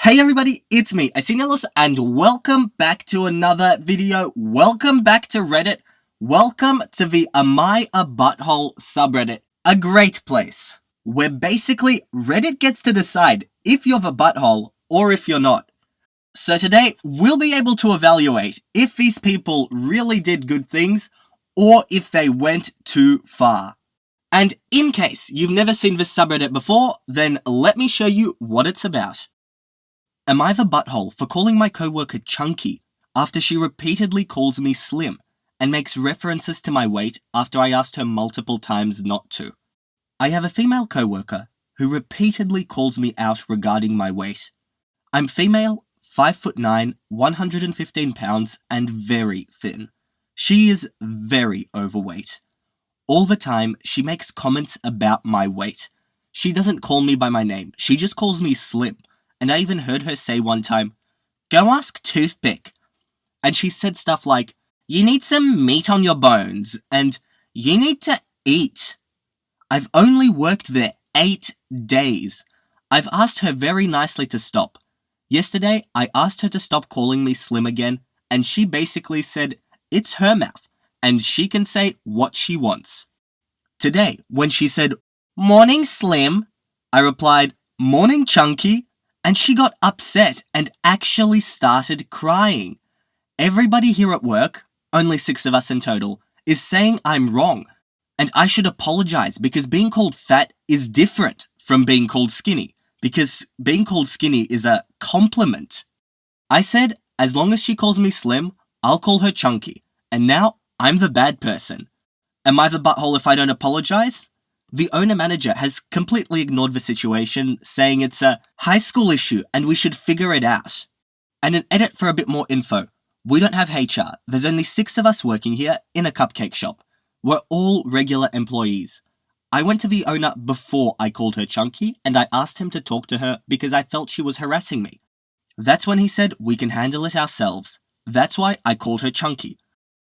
Hey everybody, it's me, Asinellus, and welcome back to another video. Welcome back to Reddit. Welcome to the AmITheButthole subreddit. A great place, where basically Reddit gets to decide if you're the butthole or if you're not. So today, we'll be able to evaluate if these people really did good things, or if they went too far. And in case you've never seen this subreddit before, then let me show you what it's about. Am I the butthole for calling my coworker chunky after she repeatedly calls me slim and makes references to my weight after I asked her multiple times not to? I have a female coworker who repeatedly calls me out regarding my weight. I'm female, 5'9", 115 pounds, and very thin. She is very overweight. All the time, she makes comments about my weight. She doesn't call me by my name, she just calls me slim. And I even heard her say one time, "Go ask Toothpick." And she said stuff like, "You need some meat on your bones," and "You need to eat." I've only worked there 8 days. I've asked her very nicely to stop. Yesterday, I asked her to stop calling me slim again, and she basically said, it's her mouth, and she can say what she wants. Today, when she said, "Morning, slim," I replied, "Morning, chunky," and she got upset and actually started crying. Everybody here at work, only 6 of us in total, is saying I'm wrong, and I should apologize because being called fat is different from being called skinny, because being called skinny is a compliment. I said, as long as she calls me slim, I'll call her chunky, and now I'm the bad person. Am I the butthole if I don't apologize? The owner-manager has completely ignored the situation, saying it's a high school issue and we should figure it out. And an edit for a bit more info. We don't have HR. There's only 6 of us working here in a cupcake shop. We're all regular employees. I went to the owner before I called her chunky and I asked him to talk to her because I felt she was harassing me. That's when he said we can handle it ourselves. That's why I called her chunky.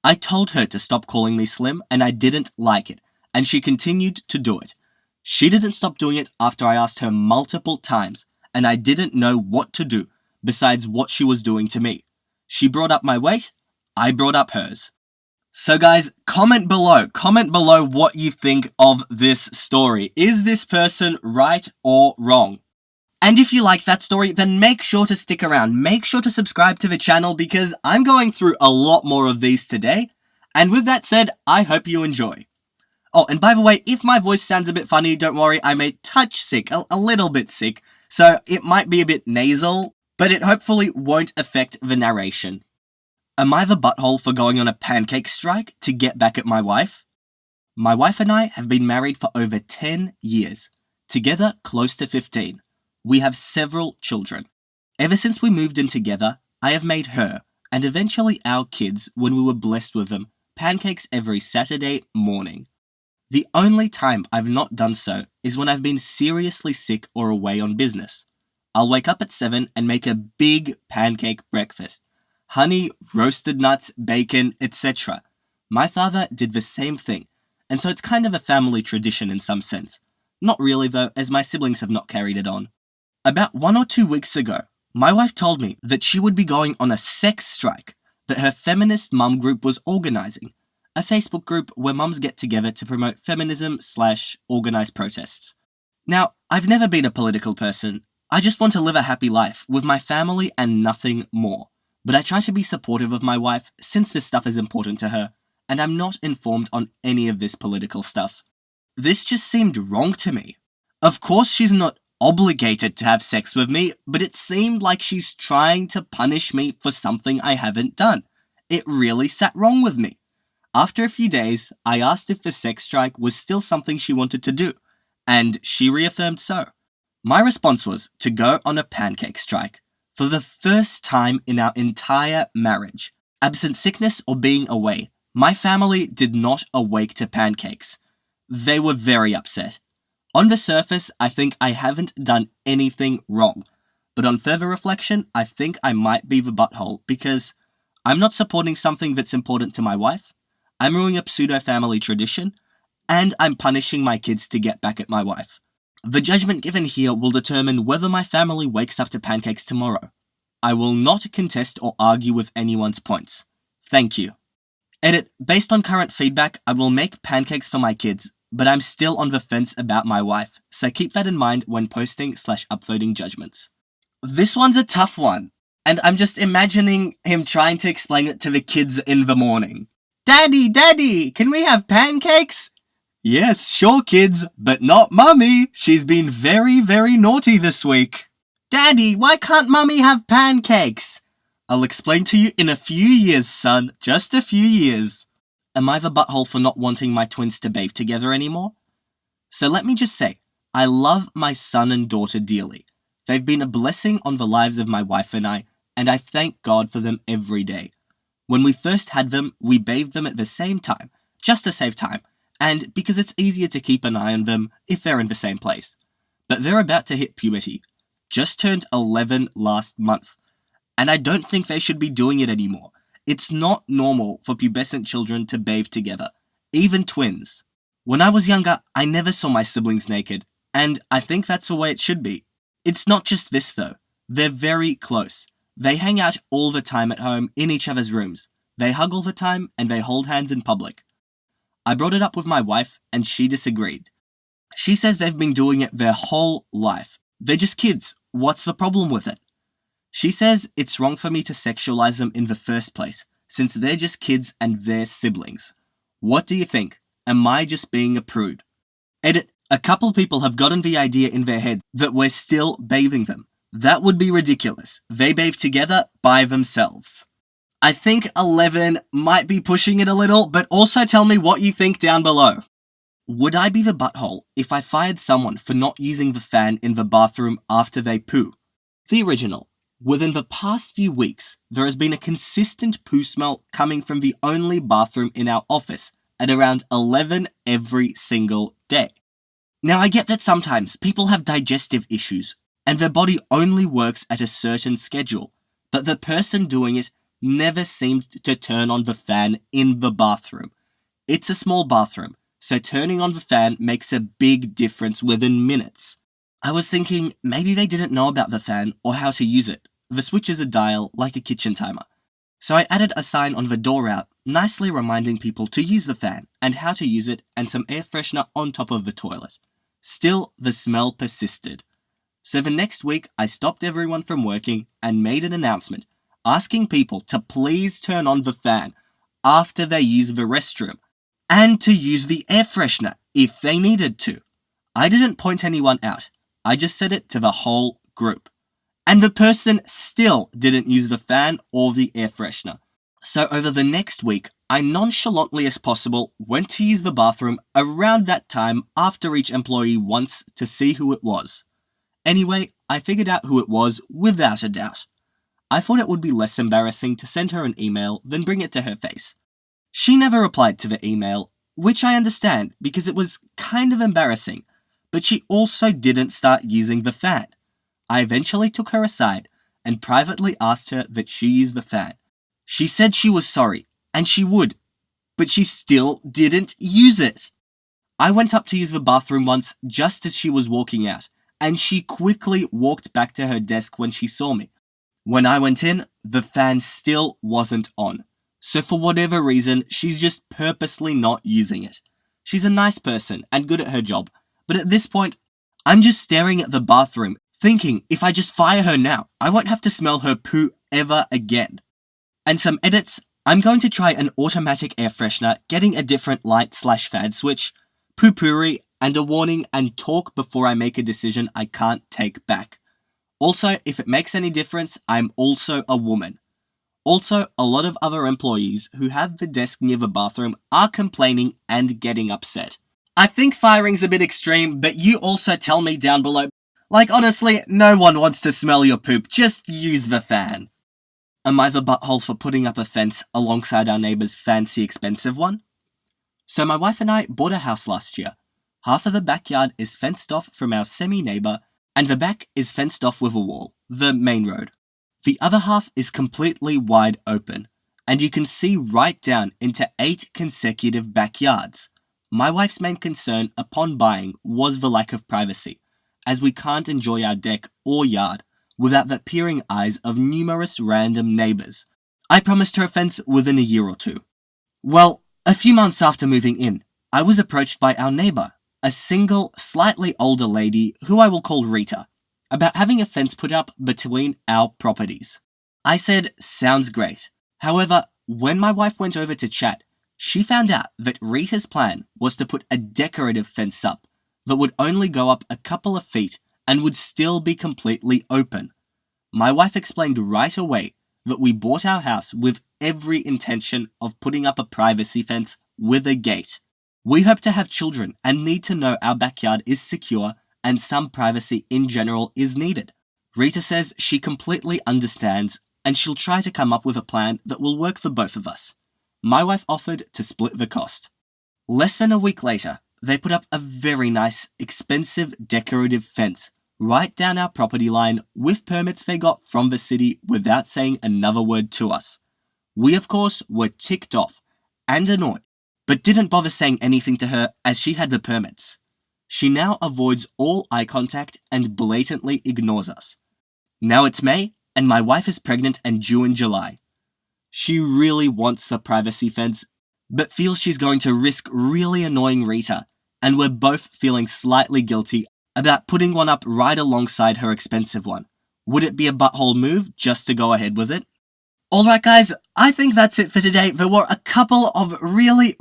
I told her to stop calling me slim and I didn't like it. And she continued to do it. She didn't stop doing it after I asked her multiple times, and I didn't know what to do besides what she was doing to me. She brought up my weight, I brought up hers. So guys, comment below what you think of this story. Is this person right or wrong? And if you like that story, then make sure to stick around. Make sure to subscribe to the channel because I'm going through a lot more of these today. And with that said, I hope you enjoy. Oh, and by the way, if my voice sounds a bit funny, don't worry, I'm a touch sick, a little bit sick, so it might be a bit nasal, but it hopefully won't affect the narration. Am I the butthole for going on a pancake strike to get back at my wife? My wife and I have been married for over 10 years, together close to 15. We have several children. Ever since we moved in together, I have made her, and eventually our kids, when we were blessed with them, pancakes every Saturday morning. The only time I've not done so is when I've been seriously sick or away on business. I'll wake up at 7 and make a big pancake breakfast. Honey, roasted nuts, bacon, etc. My father did the same thing, and so it's kind of a family tradition in some sense. Not really though, as my siblings have not carried it on. About 1 or 2 weeks ago, my wife told me that she would be going on a sex strike that her feminist mum group was organizing. A Facebook group where mums get together to promote feminism/organize protests. Now, I've never been a political person. I just want to live a happy life with my family and nothing more. But I try to be supportive of my wife since this stuff is important to her, and I'm not informed on any of this political stuff. This just seemed wrong to me. Of course she's not obligated to have sex with me, but it seemed like she's trying to punish me for something I haven't done. It really sat wrong with me. After a few days, I asked if the sex strike was still something she wanted to do, and she reaffirmed so. My response was to go on a pancake strike. For the first time in our entire marriage, absent sickness or being away, my family did not awake to pancakes. They were very upset. On the surface, I think I haven't done anything wrong, but on further reflection, I think I might be the butthole because I'm not supporting something that's important to my wife. I'm ruining a pseudo-family tradition, and I'm punishing my kids to get back at my wife. The judgment given here will determine whether my family wakes up to pancakes tomorrow. I will not contest or argue with anyone's points. Thank you. Edit, based on current feedback, I will make pancakes for my kids, but I'm still on the fence about my wife, so keep that in mind when posting/upvoting judgments. This one's a tough one, and I'm just imagining him trying to explain it to the kids in the morning. Daddy, can we have pancakes? Yes, sure kids, but not Mummy. She's been very, very naughty this week. Daddy, why can't Mummy have pancakes? I'll explain to you in a few years, son. Just a few years. Am I the butthole for not wanting my twins to bathe together anymore? So let me just say, I love my son and daughter dearly. They've been a blessing on the lives of my wife and I thank God for them every day. When we first had them, we bathed them at the same time, just to save time, and because it's easier to keep an eye on them if they're in the same place. But they're about to hit puberty. Just turned 11 last month. And I don't think they should be doing it anymore. It's not normal for pubescent children to bathe together, even twins. When I was younger, I never saw my siblings naked, and I think that's the way it should be. It's not just this though. They're very close. They hang out all the time at home in each other's rooms. They hug all the time, and they hold hands in public. I brought it up with my wife, and she disagreed. She says they've been doing it their whole life. They're just kids. What's the problem with it? She says it's wrong for me to sexualize them in the first place, since they're just kids and they're siblings. What do you think? Am I just being a prude? Edit, a couple people have gotten the idea in their head that we're still bathing them. That would be ridiculous. They bathe together by themselves. I think 11 might be pushing it a little, but also tell me what you think down below. Would I be the butthole if I fired someone for not using the fan in the bathroom after they poo? The original. Within the past few weeks, there has been a consistent poo smell coming from the only bathroom in our office at around 11 every single day. Now I get that sometimes people have digestive issues and their body only works at a certain schedule, but the person doing it never seemed to turn on the fan in the bathroom. It's a small bathroom, so turning on the fan makes a big difference within minutes. I was thinking maybe they didn't know about the fan or how to use it. The switch is a dial like a kitchen timer. So I added a sign on the door out, nicely reminding people to use the fan and how to use it, and some air freshener on top of the toilet. Still, the smell persisted. So the next week, I stopped everyone from working and made an announcement asking people to please turn on the fan after they use the restroom and to use the air freshener if they needed to. I didn't point anyone out. I just said it to the whole group. And the person still didn't use the fan or the air freshener. So over the next week, I nonchalantly as possible went to use the bathroom around that time after each employee once to see who it was. Anyway, I figured out who it was without a doubt. I thought it would be less embarrassing to send her an email than bring it to her face. She never replied to the email, which I understand because it was kind of embarrassing, but she also didn't start using the fan. I eventually took her aside and privately asked her that she use the fan. She said she was sorry, and she would, but she still didn't use it. I went up to use the bathroom once just as she was walking out, and she quickly walked back to her desk when she saw me. When I went in, the fan still wasn't on. So for whatever reason, she's just purposely not using it. She's a nice person and good at her job, but at this point, I'm just staring at the bathroom, thinking if I just fire her now, I won't have to smell her poo ever again. And some edits, I'm going to try an automatic air freshener, getting a different light/fad switch, poo-pourri, and a warning and talk before I make a decision I can't take back. Also, if it makes any difference, I'm also a woman. Also, a lot of other employees who have the desk near the bathroom are complaining and getting upset. I think firing's a bit extreme, but you also tell me down below. Like honestly, no one wants to smell your poop, just use the fan. Am I the butthole for putting up a fence alongside our neighbour's fancy expensive one? So my wife and I bought a house last year. Half of the backyard is fenced off from our semi-neighbour, and the back is fenced off with a wall, the main road. The other half is completely wide open, and you can see right down into 8 consecutive backyards. My wife's main concern upon buying was the lack of privacy, as we can't enjoy our deck or yard without the peering eyes of numerous random neighbours. I promised her a fence within a year or two. Well, a few months after moving in, I was approached by our neighbour, a single, slightly older lady who I will call Rita, about having a fence put up between our properties. I said, sounds great. However, when my wife went over to chat, she found out that Rita's plan was to put a decorative fence up that would only go up a couple of feet and would still be completely open. My wife explained right away that we bought our house with every intention of putting up a privacy fence with a gate. We hope to have children and need to know our backyard is secure and some privacy in general is needed. Rita says she completely understands and she'll try to come up with a plan that will work for both of us. My wife offered to split the cost. Less than a week later, they put up a very nice, expensive decorative fence right down our property line with permits they got from the city without saying another word to us. We, of course, were ticked off and annoyed, but didn't bother saying anything to her as she had the permits. She now avoids all eye contact and blatantly ignores us. Now it's May, and my wife is pregnant and due in July. She really wants the privacy fence, but feels she's going to risk really annoying Rita, and we're both feeling slightly guilty about putting one up right alongside her expensive one. Would it be a butthole move just to go ahead with it? Alright guys, I think that's it for today. There were a couple of really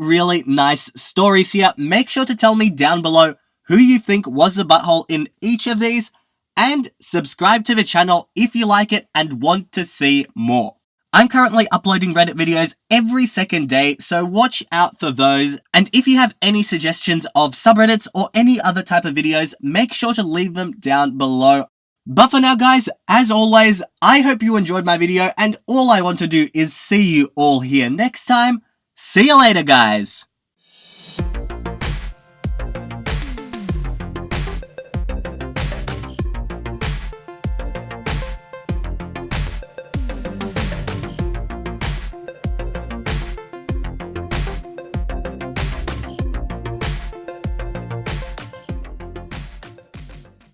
nice stories here. Make sure to tell me down below who you think was the butthole in each of these, and subscribe to the channel if you like it and want to see more. I'm currently uploading Reddit videos every second day, so watch out for those. And if you have any suggestions of subreddits or any other type of videos, make sure to leave them down below. But for now guys, as always, I hope you enjoyed my video, and all I want to do is see you all here next time. See you later guys!